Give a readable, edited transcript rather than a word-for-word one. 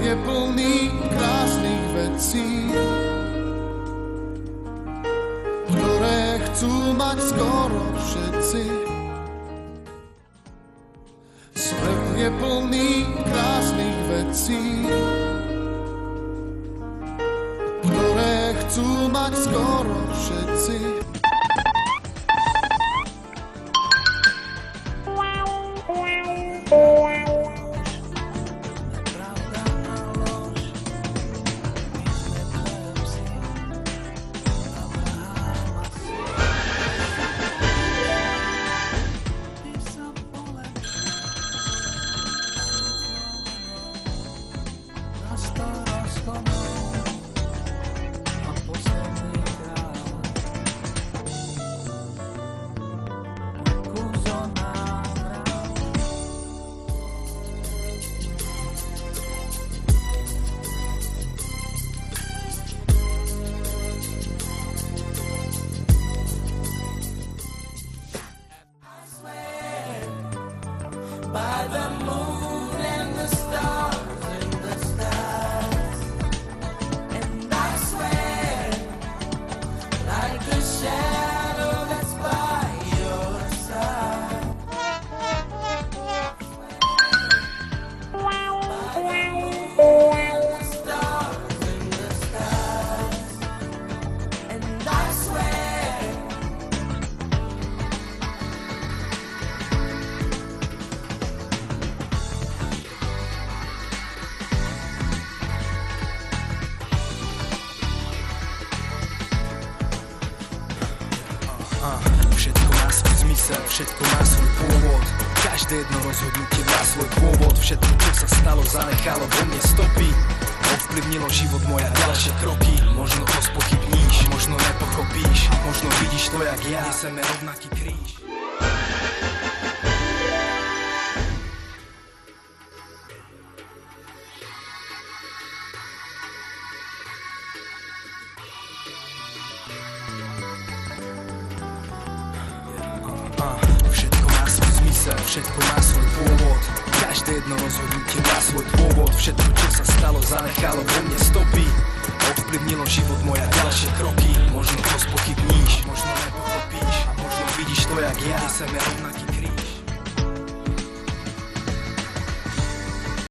je plný krásnych vecí, ktoré chcú mať skoro všetci. Svet je plný krásnych vecí, ktoré chcú mať skoro všetci. By the moon and the stars in the skies, and I swear, like the shadow that's by your side. By the moon and the stars in the skies, and I swear. Všetko má svoj zmysel, všetko má svoj pôvod. Každé jedno rozhodnutie má svoj pôvod. Všetko, čo sa stalo, zanechalo vo mne stopy. Ovplyvnilo život moja ďalšie kroky. Možno to spochybníš, možno nepochopíš, možno vidíš to jak ja. Neseme rovnaký kríž. Všetko má svoj zmysel, všetko má svoj pôvod. Každé jedno rozhodnutie má svoj pôvod. Všetko, čo sa stalo, zanechalo vo mne stopy. Ovplyvnilo život moja